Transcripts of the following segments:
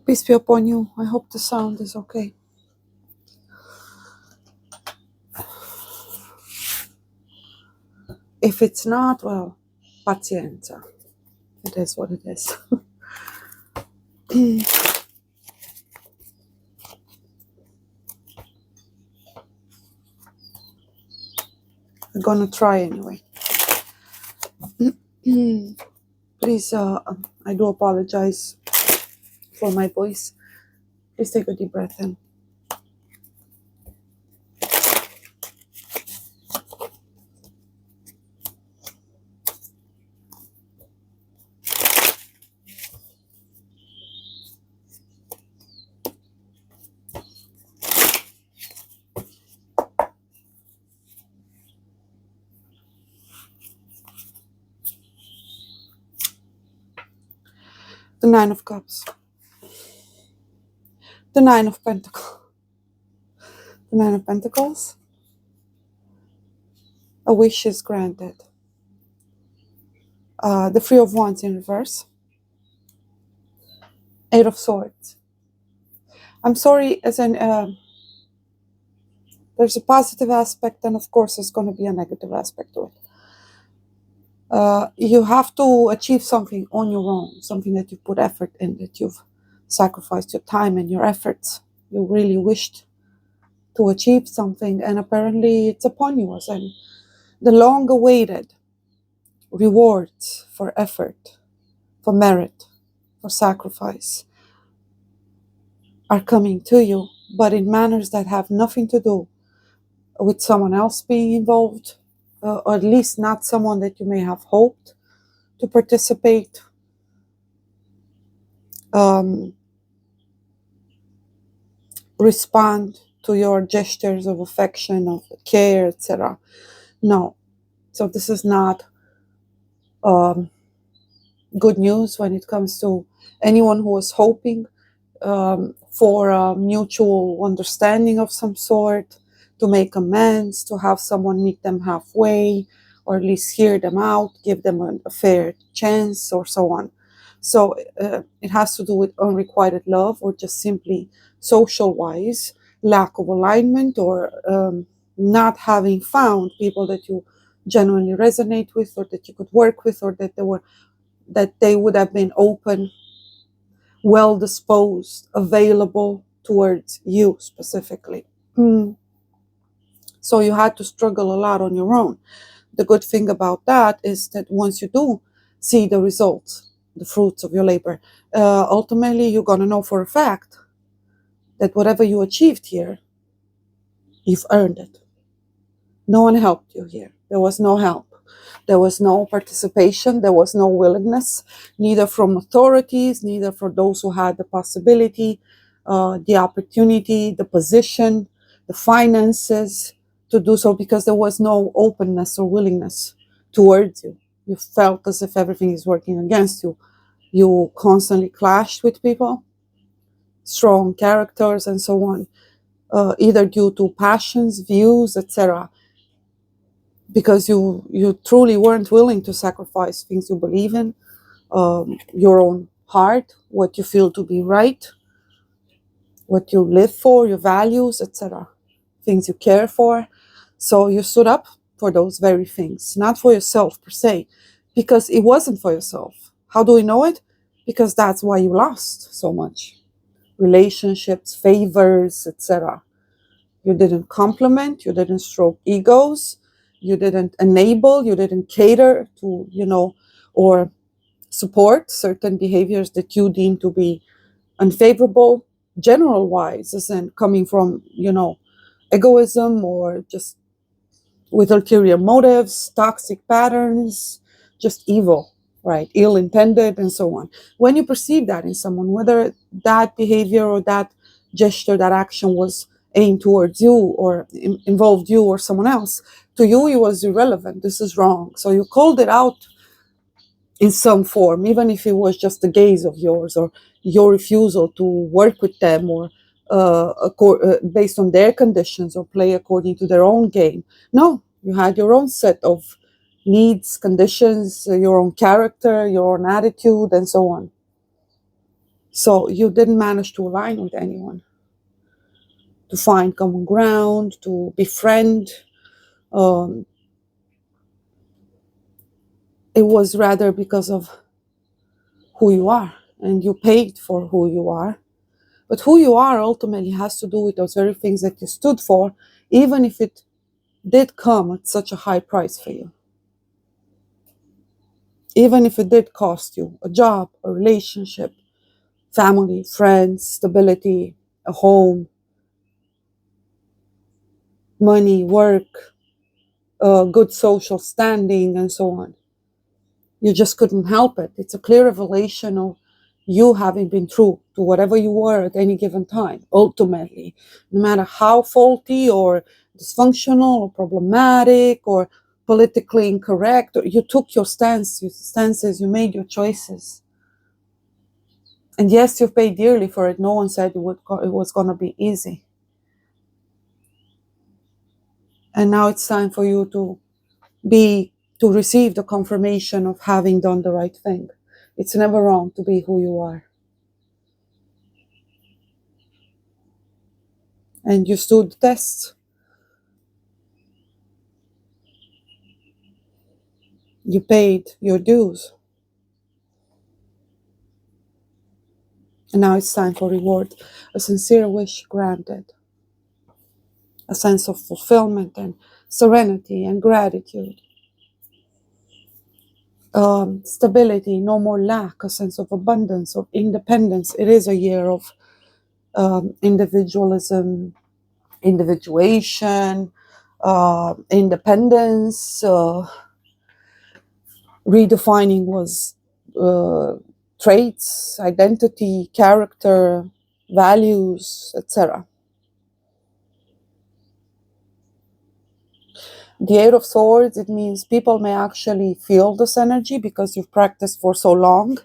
Peace be upon you. I hope the sound is okay. If it's not, well, pazienza. It is what it is. I'm gonna try anyway. Please, I do apologize for my voice. Please take a deep breath in. The Nine of Cups. The Nine of Pentacles. The Nine of Pentacles. A wish is granted. The Three of Wands in reverse. Eight of Swords. I'm sorry, as an there's a positive aspect, and of course there's going to be a negative aspect to it. You have to achieve something on your own, something that you put effort in, that you've sacrificed your time and your efforts. You really wished to achieve something, and apparently it's upon you. And the long-awaited rewards for effort, for merit, for sacrifice are coming to you, but in manners that have nothing to do with someone else being involved, or at least not someone that you may have hoped to participate. Respond to your gestures of affection, of care, etc. No. So this is not good news when it comes to anyone who was hoping for a mutual understanding of some sort, to make amends, to have someone meet them halfway, or at least hear them out, give them a fair chance, or so on. So it has to do with unrequited love, or just simply social-wise, lack of alignment, or not having found people that you genuinely resonate with, or that you could work with, or that they would have been open, well disposed, available towards you specifically. So you had to struggle a lot on your own. The good thing about that is that once you do see the results, the fruits of your labor, ultimately you're going to know for a fact that whatever you achieved here, you've earned it. No one helped you here. There was no help. There was no participation. There was no willingness, neither from authorities, neither for those who had the possibility, the opportunity, the position, the finances to do so, because there was no openness or willingness towards you. You felt as if everything is working against you. You constantly clashed with people, strong characters, and so on, either due to passions, views, etc., because you truly weren't willing to sacrifice things you believe in, your own heart, what you feel to be right, what you live for, your values, etc., things you care for. So you stood up for those very things, not for yourself per se, because it wasn't for yourself. How do we know it? Because that's why you lost so much. Relationships, favors, etc. You didn't compliment, you didn't stroke egos, you didn't enable, you didn't cater to, or support certain behaviors that you deem to be unfavorable, general-wise, as in coming from, egoism, or just with ulterior motives, toxic patterns, just evil, right? Ill-intended, and so on. When you perceive that in someone, whether that behavior or that gesture, that action was aimed towards you, or involved you or someone else, to you it was irrelevant. This is wrong. So you called it out in some form, even if it was just a gaze of yours, or your refusal to work with them, or based on their conditions, or play according to their own game. No, you had your own set of needs, conditions, your own character, your own attitude, and so on. So you didn't manage to align with anyone, to find common ground, to befriend. Um, it was rather because of who you are, and you paid for who you are. But who you are ultimately has to do with those very things that you stood for, even if it did come at such a high price for you. Even if it did cost you a job, a relationship, family, friends, stability, a home, money, work, good social standing, and so on. You just couldn't help it. It's a clear revelation of you having been true to whatever you were at any given time, ultimately. No matter how faulty or dysfunctional or problematic or politically incorrect, you took your stances, you made your choices. And yes, you've paid dearly for it. No one said it was going to be easy. And now it's time for you to receive the confirmation of having done the right thing. It's never wrong to be who you are. And you stood the test. You paid your dues. And now it's time for reward. A sincere wish granted. A sense of fulfillment and serenity and gratitude. Stability, no more lack, a sense of abundance, of independence. It is a year of individualism, individuation, independence, redefining was traits, identity, character, values, etc. The Eight of Swords, it means people may actually feel this energy because you've practiced for so long,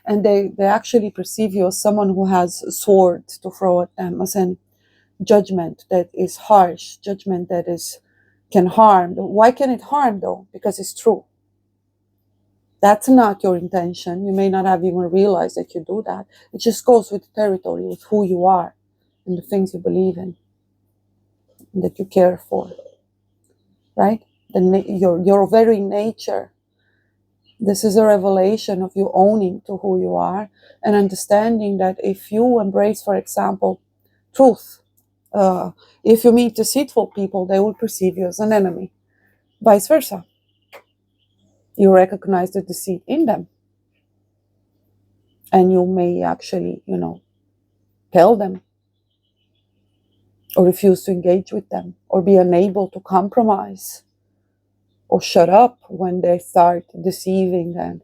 and they actually perceive you as someone who has a sword to throw at them, as in judgment that is harsh, judgment that can harm. Why can it harm though? Because it's true. That's not your intention. You may not have even realized that you do that. It just goes with the territory, with who you are and the things you believe in and that you care for, right? Your very nature. This is a revelation of you owning to who you are and understanding that if you embrace, for example, truth, if you meet deceitful people, they will perceive you as an enemy. Vice versa. You recognize the deceit in them. And you may actually, tell them or refuse to engage with them or be unable to compromise or shut up when they start deceiving them.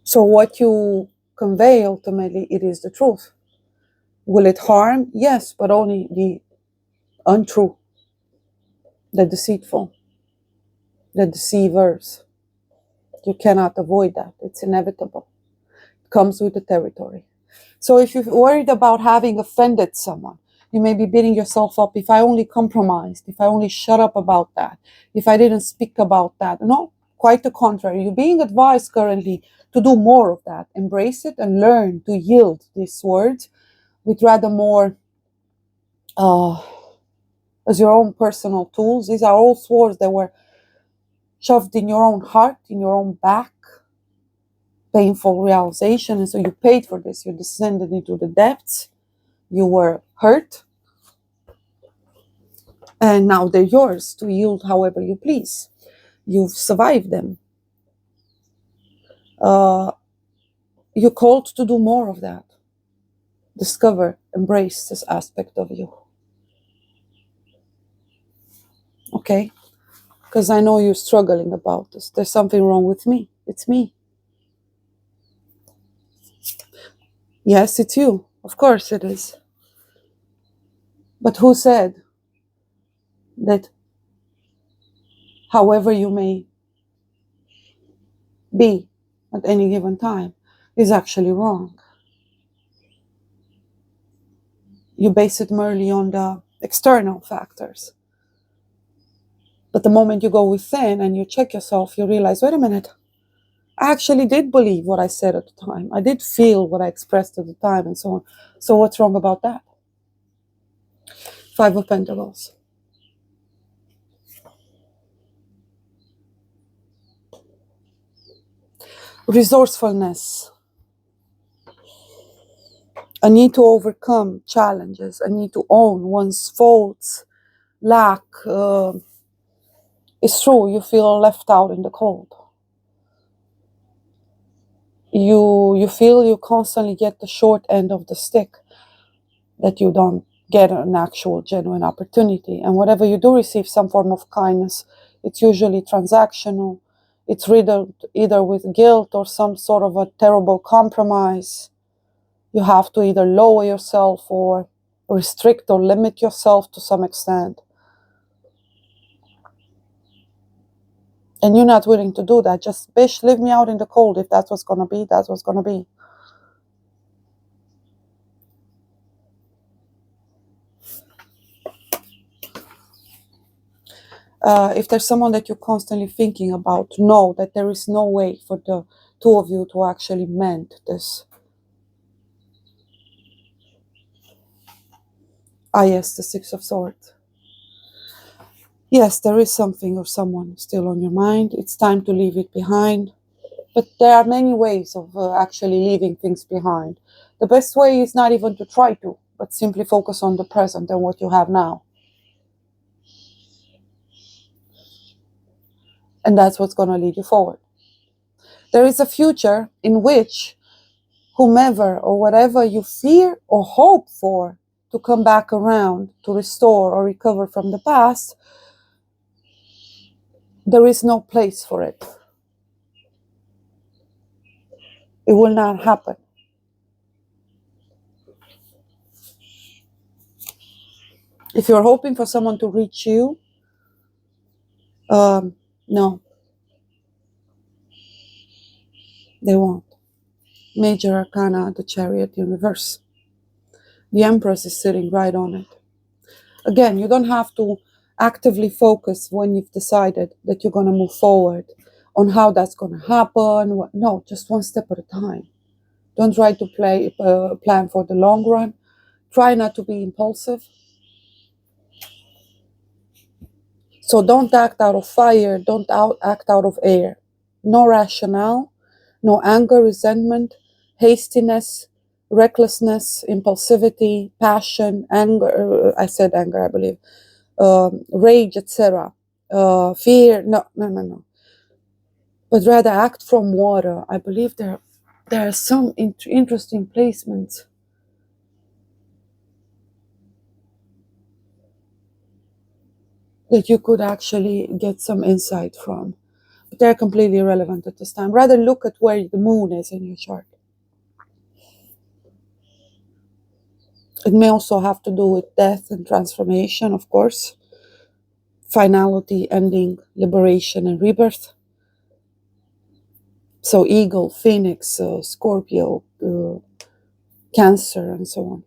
So what you convey, ultimately, it is the truth. Will it harm? Yes, but only the untrue, the deceitful, the deceivers. You cannot avoid that. It's inevitable. It comes with the territory. So if you're worried about having offended someone, you may be beating yourself up. If I only compromised, if I only shut up about that, if I didn't speak about that. No, quite the contrary. You're being advised currently to do more of that. Embrace it and learn to yield these words with rather more as your own personal tools. These are all swords that were shoved in your own heart, in your own back. Painful realization. And so you paid for this. You descended into the depths. You were hurt. And now they're yours to yield however you please. You've survived them. You're called to do more of that. Discover, embrace this aspect of you. Okay? Because I know you're struggling about this. There's something wrong with me. It's me. Yes, it's you. Of course it is. But who said that however you may be at any given time is actually wrong? You base it merely on the external factors. But the moment you go within and you check yourself, you realize, wait a minute, I actually did believe what I said at the time. I did feel what I expressed at the time, and so on. So what's wrong about that? Five of Pentacles. Resourcefulness. A need to overcome challenges. A need to own one's faults, lack. It's true, you feel left out in the cold. You feel you constantly get the short end of the stick, that you don't get an actual genuine opportunity. And whatever you do receive some form of kindness, it's usually transactional. It's riddled either with guilt or some sort of a terrible compromise. You have to either lower yourself or restrict or limit yourself to some extent. And you're not willing to do that. Just, bish, leave me out in the cold. If that's what's going to be, that's what's going to be. If there's someone that you're constantly thinking about, know that there is no way for the two of you to actually mend this. Ah, yes, the Six of Swords. Yes, there is something or someone still on your mind. It's time to leave it behind. But there are many ways of actually leaving things behind. The best way is not even to try to, but simply focus on the present and what you have now. And that's what's going to lead you forward. There is a future in which whomever or whatever you fear or hope for to come back around, to restore or recover from the past, there is no place for it. It will not happen. If you're hoping for someone to reach you, no, they won't. Major Arcana, the Chariot in reverse. The Empress is sitting right on it. Again, you don't have to actively focus when you've decided that you're going to move forward on how that's going to happen. No, just one step at a time. Don't try to plan for the long run. Try not to be impulsive. So don't act out of fire. Don't act out of air. No rationale, no anger, resentment, hastiness, recklessness, impulsivity, passion, anger. I said anger, I believe. Rage, etc. Fear. No. But rather act from water. I believe there are some interesting placements. That you could actually get some insight from. But they're completely irrelevant at this time. Rather look at where the moon is in your chart. It may also have to do with death and transformation, of course. Finality, ending, liberation, and rebirth. So Eagle, Phoenix, Scorpio, Cancer, and so on.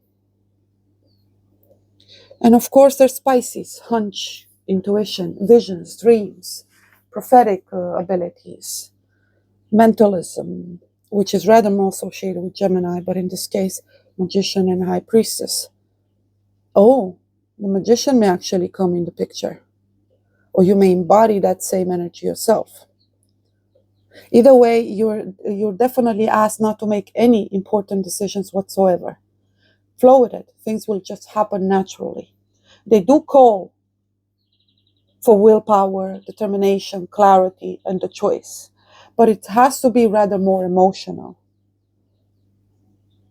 And of course, there's Pisces, hunch, intuition, visions, dreams, prophetic abilities, mentalism, which is rather more associated with Gemini, but in this case, Magician and High Priestess. Oh, the Magician may actually come in the picture, or you may embody that same energy yourself. Either way, you're definitely asked not to make any important decisions whatsoever. Flow with it. Things will just happen naturally. They do call for willpower, determination, clarity, and the choice. But it has to be rather more emotional.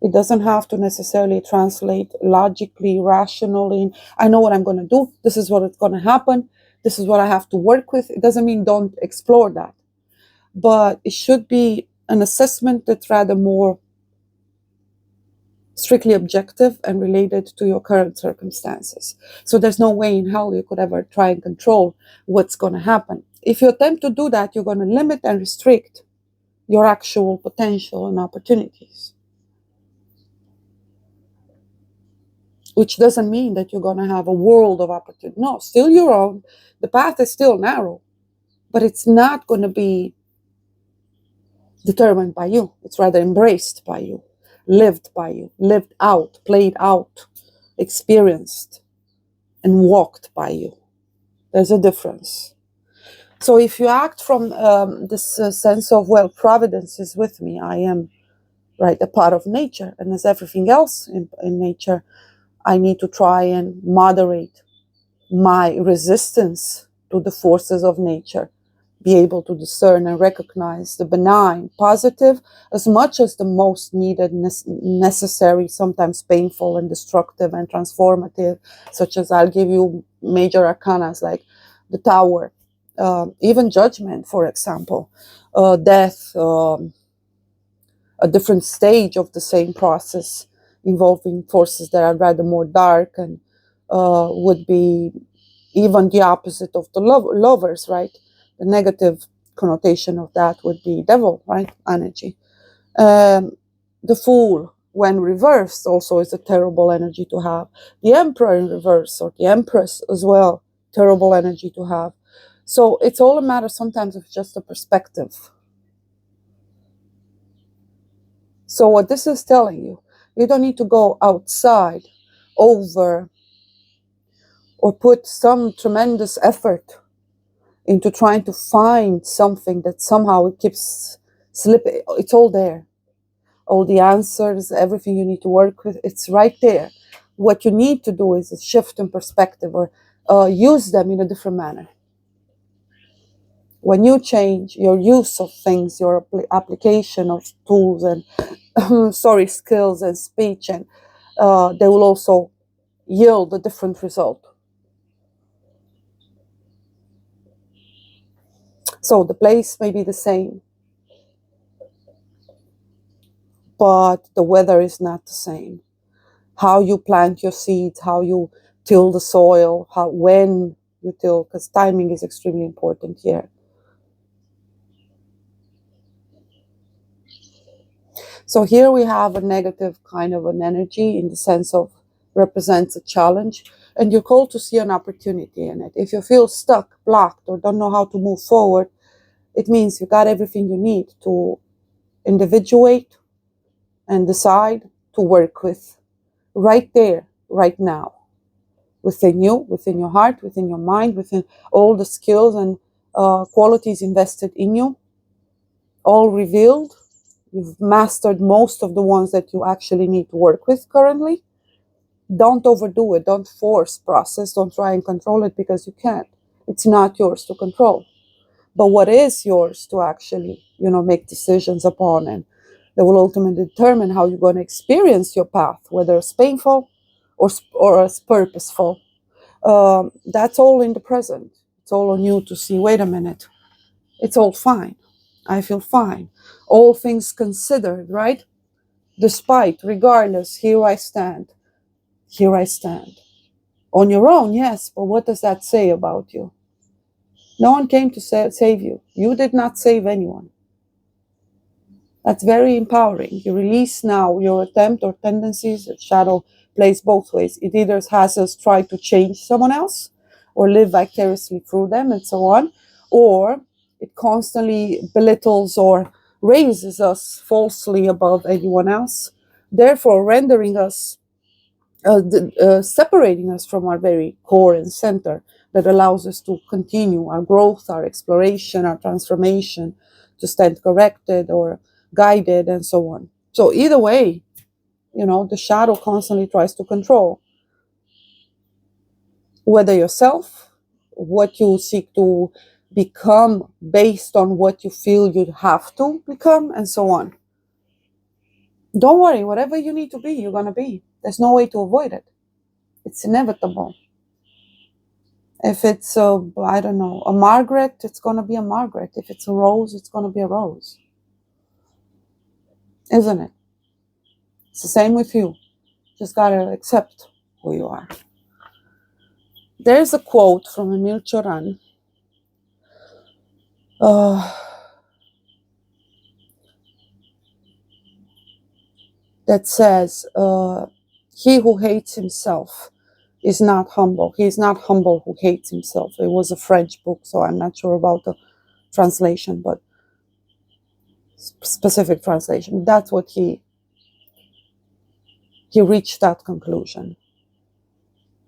It doesn't have to necessarily translate logically, rationally. I know what I'm going to do. This is what is going to happen. This is what I have to work with. It doesn't mean don't explore that. But it should be an assessment that's rather more strictly objective and related to your current circumstances. So there's no way in hell you could ever try and control what's going to happen. If you attempt to do that, you're going to limit and restrict your actual potential and opportunities. which doesn't mean that you're going to have a world of opportunity. No, still your own. The path is still narrow, but it's not going to be determined by you. It's rather embraced by you, lived by you, lived out, played out, experienced, and walked by you. There's a difference. So if you act from this sense of, well, providence is with me, I am, right, a part of nature, and as everything else in nature, I need to try and moderate my resistance to the forces of nature, be able to discern and recognize the benign, positive, as much as the most needed, necessary, sometimes painful and destructive and transformative, such as, I'll give you major arcanas like the Tower, even judgment, for example, death, a different stage of the same process involving forces that are rather more dark and would be even the opposite of the lovers, right? The negative connotation of that would be devil, right? Energy. The Fool, when reversed, also is a terrible energy to have. The Emperor in reverse, or the Empress as well, terrible energy to have. So it's all a matter sometimes of just a perspective. So what this is telling you, you don't need to go outside over or put some tremendous effort into trying to find something that somehow it keeps slipping. It's all there. All the answers, everything you need to work with, it's right there. What you need to do is a shift in perspective, or use them in a different manner. When you change your use of things, your application of tools and skills and speech, and they will also yield a different result. So the place may be the same, but the weather is not the same. How you plant your seeds, how you till the soil, when you till, because timing is extremely important here. So here we have a negative kind of an energy, in the sense of represents a challenge, and you're called to see an opportunity in it. If you feel stuck, blocked, or don't know how to move forward, it means you got everything you need to individuate and decide to work with, right there, right now, within you, within your heart, within your mind, within all the skills and qualities invested in you, all revealed. You've mastered most of the ones that you actually need to work with currently. Don't overdo it. Don't force process. Don't try and control it, because you can't. It's not yours to control. But what is yours to actually, make decisions upon, and that will ultimately determine how you're going to experience your path, whether it's painful or as purposeful. That's all in the present. It's all on you to see, wait a minute, it's all fine. I feel fine. All things considered, right? Despite, regardless, here I stand. Here I stand. On your own, yes, but what does that say about you? No one came to save you. You did not save anyone. That's very empowering. You release now your attempt or tendencies. The shadow plays both ways. It either has us try to change someone else or live vicariously through them and so on, or it constantly belittles or raises us falsely above anyone else, therefore rendering us, separating us from our very core and center that allows us to continue our growth, our exploration, our transformation, to stand corrected or guided and so on. So either way, the shadow constantly tries to control whether yourself, what you seek to become based on what you feel you have to become, and so on. Don't worry, whatever you need to be, you're going to be. There's no way to avoid it. It's inevitable. If it's a Margaret, it's going to be a Margaret. If it's a Rose, it's going to be a Rose. Isn't it? It's the same with you. Just got to accept who you are. There's a quote from Emil Cioran that says, He who hates himself is not humble. He is not humble who hates himself. It was a French book, so I'm not sure about the translation, but specific translation. That's what he reached that conclusion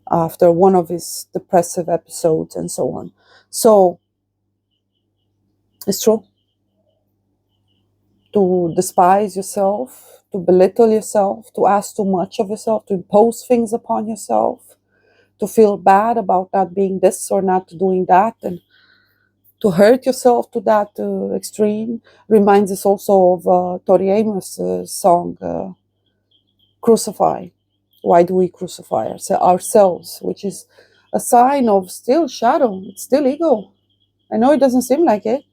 after one of his depressive episodes and so on. So it's true. To despise yourself, to belittle yourself, to ask too much of yourself, to impose things upon yourself, to feel bad about not being this or not doing that, and to hurt yourself to that extreme reminds us also of Tori Amos' song, Crucify. Why do we crucify ourselves? Which is a sign of still shadow. It's still ego. I know it doesn't seem like it,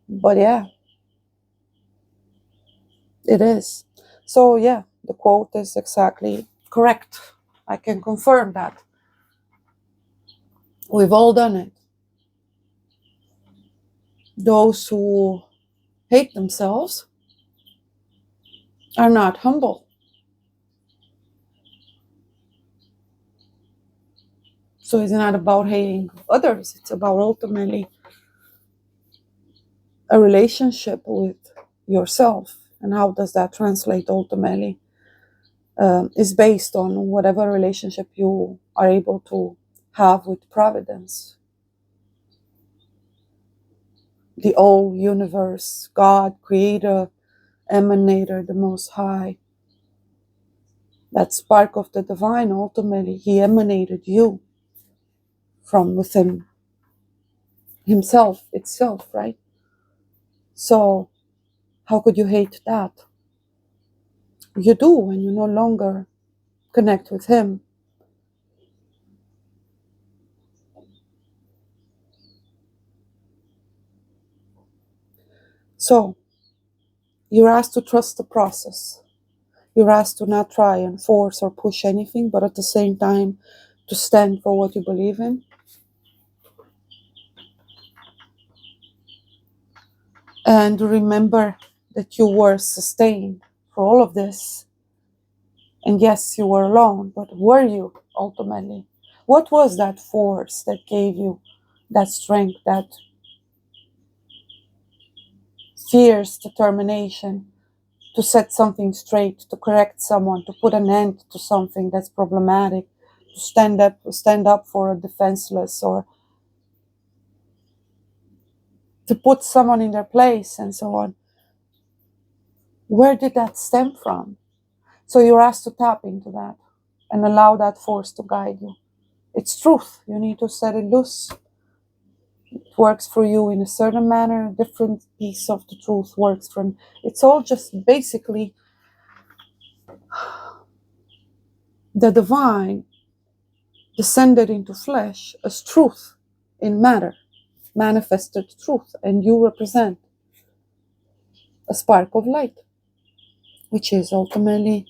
but yeah, it is. So yeah, the quote is exactly correct. I can confirm that. We've all done it. Those who hate themselves are not humble. So it's not about hating others. It's about ultimately a relationship with yourself. And how does that translate ultimately? Is based on whatever relationship you are able to have with Providence, the all universe, God, Creator, Emanator, the Most High. That spark of the divine, ultimately, He emanated you from within Himself itself, right? So how could you hate that? You do when you no longer connect with Him. So you're asked to trust the process. You're asked to not try and force or push anything, but at the same time to stand for what you believe in. And remember that you were sustained for all of this. And yes, you were alone, but were you ultimately? What was that force that gave you that strength, that fierce determination to set something straight, to correct someone, to put an end to something that's problematic, to stand up for a defenseless, or to put someone in their place and so on? Where did that stem from? So you're asked to tap into that and allow that force to guide you. It's truth. You need to set it loose. It works for you in a certain manner. A different piece of the truth works for him. It's all just basically the divine descended into flesh as truth in matter, manifested truth, and you represent a spark of light, which is ultimately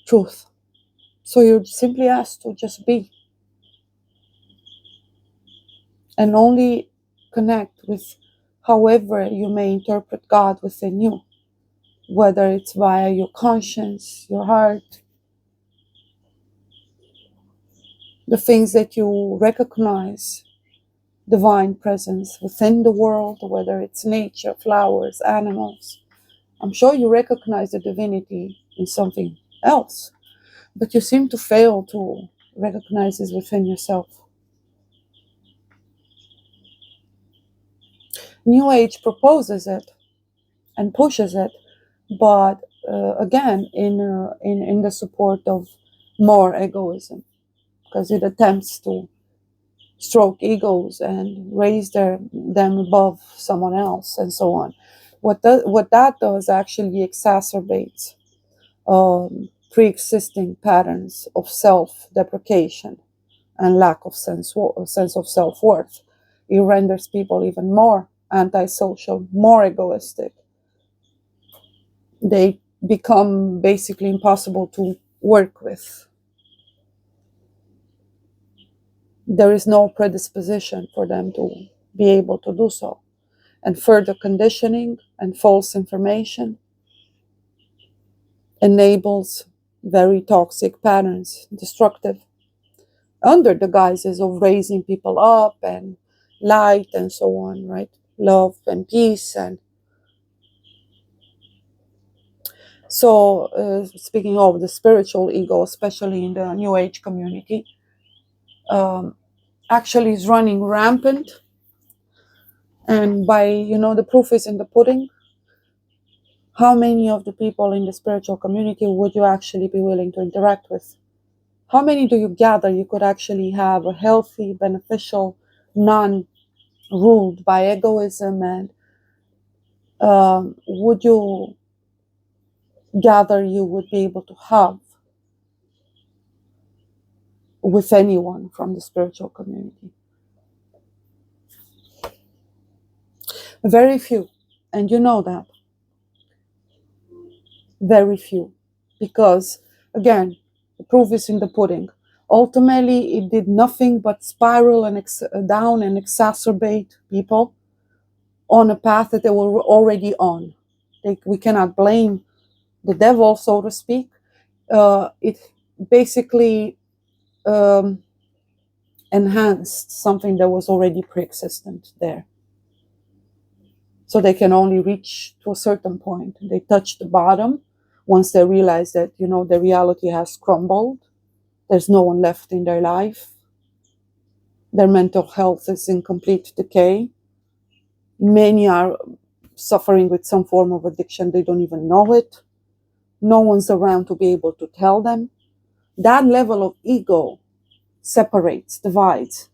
truth. So you're simply asked to just be and only connect with however you may interpret God within you, whether it's via your conscience, your heart, the things that you recognize divine presence within the world, whether it's nature, flowers, animals. I'm sure you recognize the divinity in something else, but you seem to fail to recognize it within yourself. New Age proposes it and pushes it, but again, in the support of more egoism, because it attempts to stroke egos and raise them above someone else and so on. What that does actually exacerbates pre-existing patterns of self-deprecation and lack of sense of self-worth. It renders people even more antisocial, more egoistic. They become basically impossible to work with. There is no predisposition for them to be able to do so. And further conditioning and false information enables very toxic patterns, destructive, under the guises of raising people up and light and so on, right? Love and peace. And so, speaking of the spiritual ego, especially in the New Age community, actually is running rampant. And by, the proof is in the pudding. How many of the people in the spiritual community would you actually be willing to interact with? How many do you gather you could actually have a healthy, beneficial, non-ruled by egoism? And would you gather you would be able to have with anyone from the spiritual community? Very few. And you know that. Very few. Because, again, the proof is in the pudding. Ultimately, it did nothing but spiral and down and exacerbate people on a path that they were already on. We cannot blame the devil, so to speak. It basically enhanced something that was already pre-existent there. So they can only reach to a certain point. They touch the bottom once they realize that, the reality has crumbled. There's no one left in their life. Their mental health is in complete decay. Many are suffering with some form of addiction. They don't even know it. No one's around to be able to tell them. That level of ego separates, divides,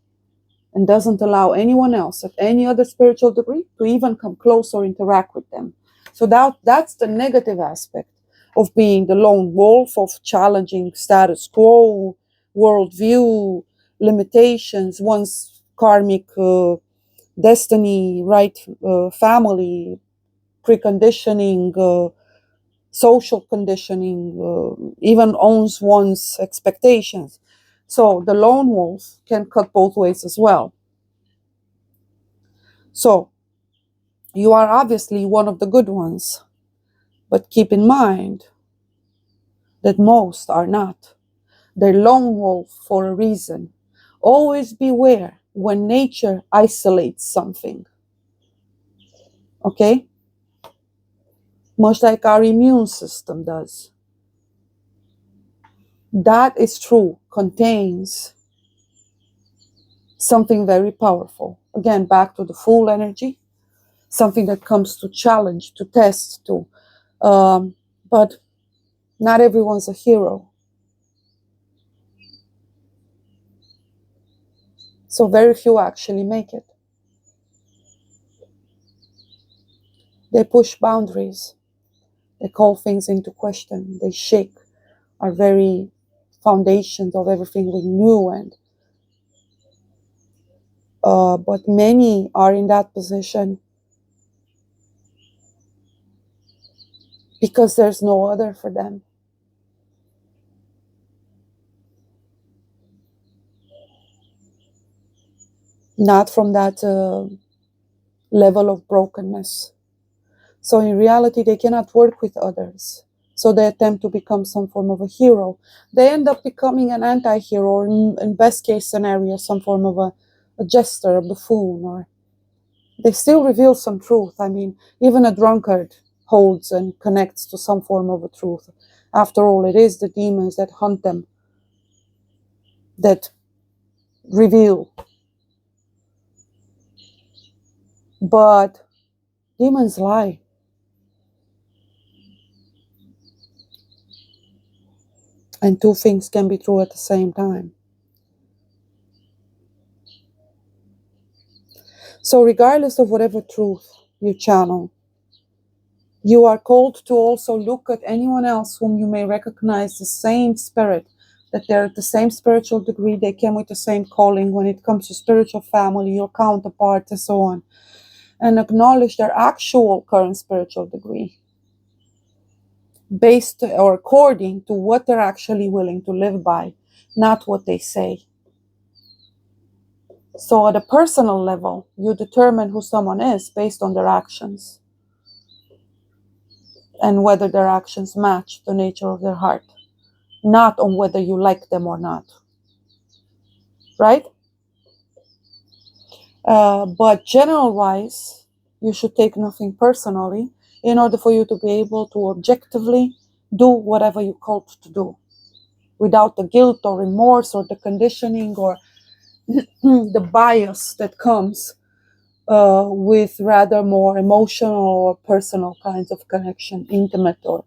and doesn't allow anyone else at any other spiritual degree to even come close or interact with them. So that's the negative aspect of being the lone wolf, of challenging status quo, worldview, limitations, one's karmic destiny, right? Family, preconditioning, social conditioning, even owns one's expectations. So the lone wolf can cut both ways as well. So you are obviously one of the good ones, but keep in mind that most are not. They're lone wolf for a reason. Always beware when nature isolates something. Okay? Much like our immune system does. That is true, contains something very powerful. Again, back to the full energy, something that comes to challenge, to test, but not everyone's a hero. So very few actually make it. They push boundaries. They call things into question. They shake our very foundations of everything we knew. But many are in that position because there's no other for them. Not from that level of brokenness. So in reality, they cannot work with others. So they attempt to become some form of a hero. They end up becoming an anti-hero, or in best case scenario, some form of a jester, a buffoon, or they still reveal some truth. I mean, even a drunkard holds and connects to some form of a truth. After all, it is the demons that hunt them that reveal. But demons lie. And two things can be true at the same time. So regardless of whatever truth you channel, you are called to also look at anyone else whom you may recognize the same spirit, that they're at the same spiritual degree, they came with the same calling when it comes to spiritual family, your counterparts, and so on, and acknowledge their actual current spiritual degree, based or according to what they're actually willing to live by, not what they say. So at a personal level, you determine who someone is based on their actions and whether their actions match the nature of their heart. not on whether you like them or not, right? But general-wise, you should take nothing personally in order for you to be able to objectively do whatever you're called to do, without the guilt or remorse or the conditioning or the bias that comes with rather more emotional or personal kinds of connection, intimate or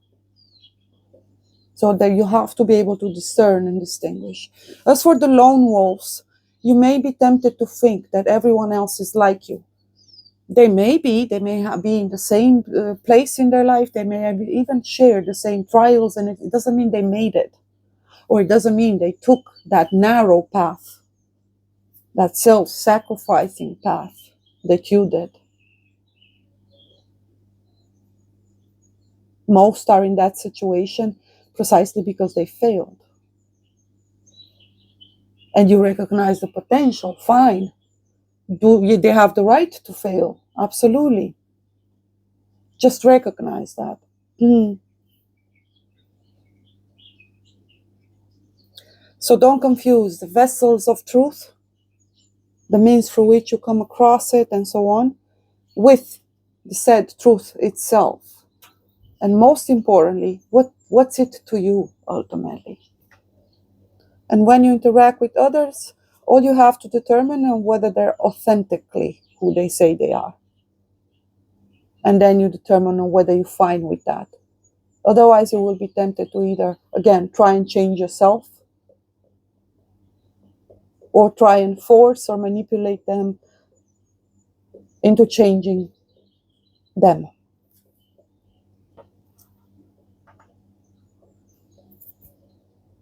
so that you have to be able to discern and distinguish. As for the lone wolves, you may be tempted to think that everyone else is like you. They may be in the same place in their life, they may have even shared the same trials, and it doesn't mean they made it, or it doesn't mean they took that narrow path, that self-sacrificing path that you did. Most are in that situation precisely because they failed. And you recognize the potential, fine. They have the right to fail, absolutely. Just recognize that. So don't confuse the vessels of truth, the means through which you come across it and so on, with the said truth itself. And most importantly, what's it to you ultimately? And when you interact with others, all you have to determine is whether they're authentically who they say they are. And then you determine on whether you're fine with that. Otherwise, you will be tempted to either, again, try and change yourself, or try and force or manipulate them into changing them.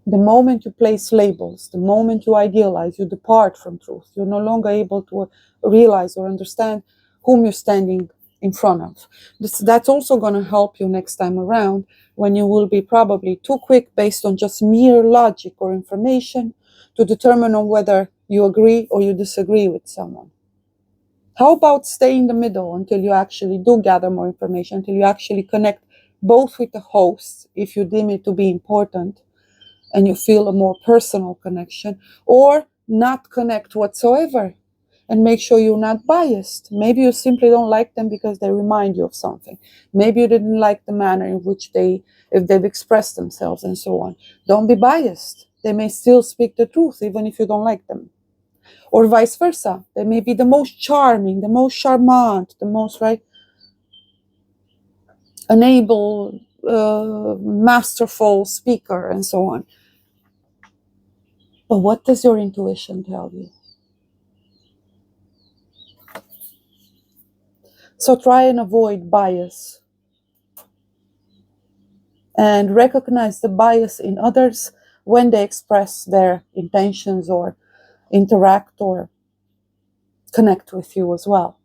The moment you place labels, the moment you idealize, you depart from truth. You're no longer able to realize or understand whom you're standing in front of. That's also going to help you next time around, when you will be probably too quick based on just mere logic or information to determine on whether you agree or you disagree with someone. How about stay in the middle until you actually do gather more information, until you actually connect both with the host, if you deem it to be important, and you feel a more personal connection, or not connect whatsoever, and make sure you're not biased. Maybe you simply don't like them because they remind you of something. Maybe you didn't like the manner in which if they've expressed themselves and so on. Don't be biased. They may still speak the truth even if you don't like them. Or vice versa. They may be the most charming, the most charmant, the most, right, unable, masterful speaker and so on. But what does your intuition tell you? So try and avoid bias. And recognize the bias in others when they express their intentions or interact or connect with you as well.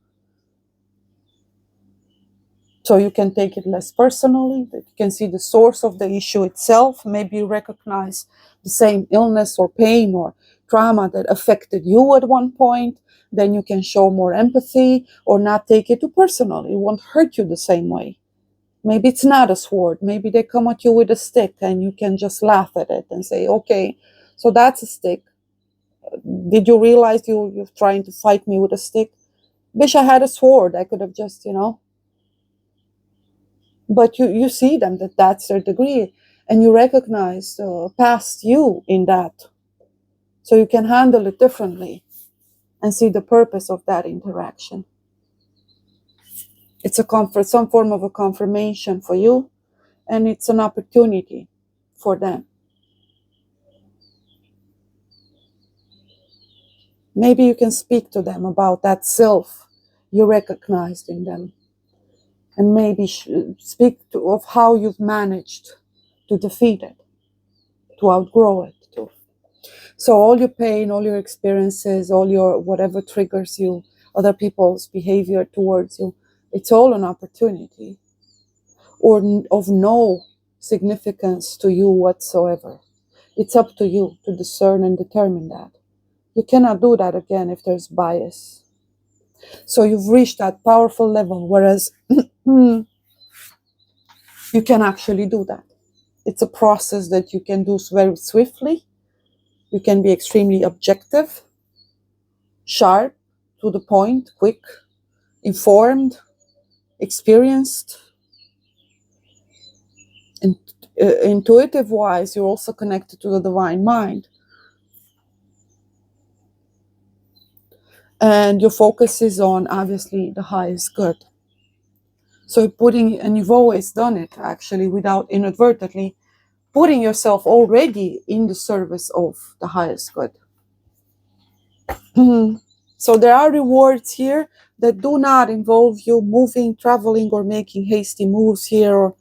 So you can take it less personally, that you can see the source of the issue itself. Maybe you recognize the same illness or pain or trauma that affected you at one point. Then you can show more empathy or not take it too personally. It won't hurt you the same way. Maybe it's not a sword. Maybe they come at you with a stick and you can just laugh at it and say, okay, so that's a stick. Did you realize you're trying to fight me with a stick? Wish I had a sword. I could have just, But you see them, that's their degree. And you recognize past you in that. So you can handle it differently and see the purpose of that interaction. It's some form of a confirmation for you, and it's an opportunity for them. Maybe you can speak to them about that self you recognized in them, and maybe speak of how you've managed to defeat it, to outgrow it too. So all your pain, all your experiences, all your whatever triggers you, other people's behavior towards you, it's all an opportunity, or of no significance to you whatsoever. It's up to you to discern and determine that. You cannot do that again if there's bias. So you've reached that powerful level, whereas you can actually do that. It's a process that you can do very swiftly. You can be extremely objective, sharp, to the point, quick, informed, experienced. And intuitive wise, you're also connected to the divine mind. And your focus is on, obviously, the highest good. So and you've always done it, actually, without inadvertently putting yourself already in the service of the highest good. So there are rewards here that do not involve you moving, traveling, or making hasty moves here or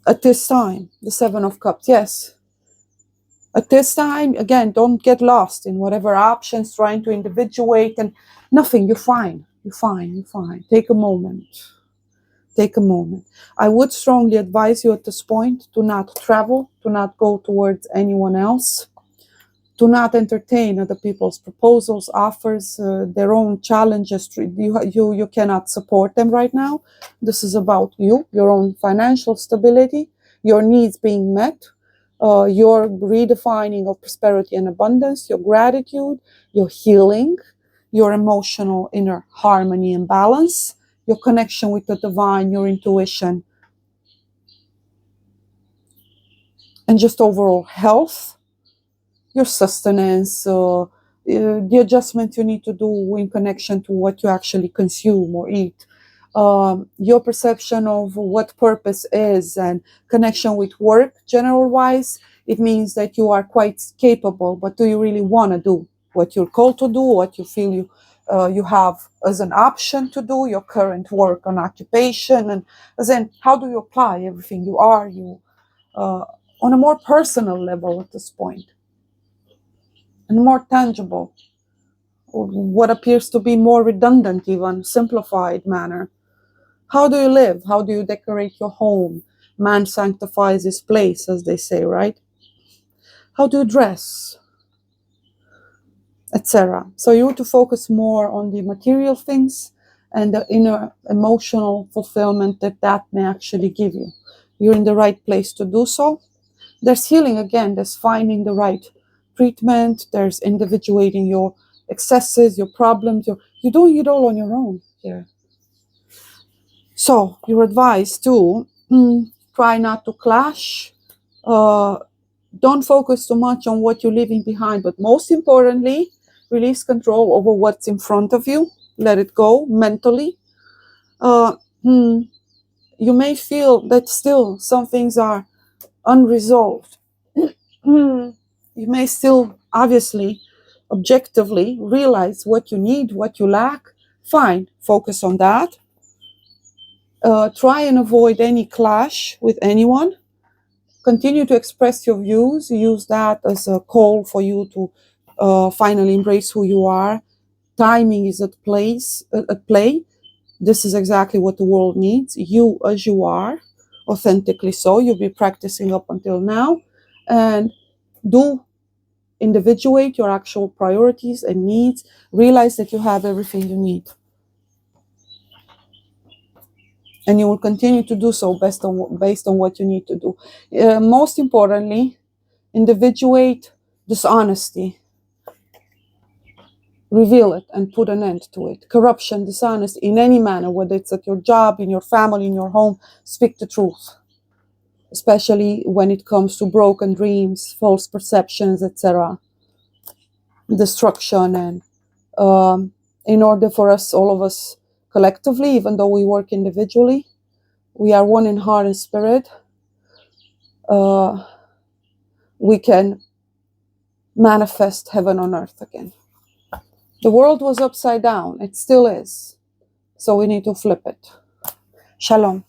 at this time. The Seven of Cups, yes. At this time, again, don't get lost in whatever options, trying to individuate and nothing. You're fine. You're fine. You're fine. Take a moment. Take a moment. I would strongly advise you at this point to not travel, to not go towards anyone else, to not entertain other people's proposals, offers, their own challenges. You cannot support them right now. This is about you, your own financial stability, your needs being met, your redefining of prosperity and abundance, your gratitude, your healing, your emotional inner harmony and balance, your connection with the divine, your intuition, and just overall health, your sustenance, the adjustment you need to do in connection to what you actually consume or eat, your perception of what purpose is, and connection with work. General wise, it means that you are quite capable, but do you really want to do what you're called to do, what you feel you have as an option to do, your current work and occupation, and then how do you apply everything you are, on a more personal level at this point, and more tangible, or what appears to be more redundant, even simplified manner. How do you live? How do you decorate your home? Man sanctifies his place, as they say, right? How do you dress? Etc. So you want to focus more on the material things and the inner emotional fulfillment that may actually give you. You're in the right place to do so. There's healing again. There's finding the right treatment. There's individuating your excesses, your problems. You're doing it all on your own here. So you're advised to try not to clash. Don't focus too much on what you're leaving behind, but most importantly, release control over what's in front of you. Let it go mentally. You may feel that still some things are unresolved. You may still, obviously, objectively realize what you need, what you lack. Fine, focus on that. Try and avoid any clash with anyone. Continue to express your views. Use that as a call for you to finally embrace who you are. Timing is at play. This is exactly what the world needs. You as you are, authentically so. You'll be practicing up until now. And do individuate your actual priorities and needs. Realize that you have everything you need. And you will continue to do so based on what you need to do. Most importantly, individuate dishonesty. Reveal it and put an end to it. Corruption, dishonesty, in any manner, whether it's at your job, in your family, in your home, speak the truth. Especially when it comes to broken dreams, false perceptions, etc. Destruction. And in order for us, all of us, collectively, even though we work individually, we are one in heart and spirit. We can manifest heaven on earth again. The world was upside down. It still is. So we need to flip it. Shalom.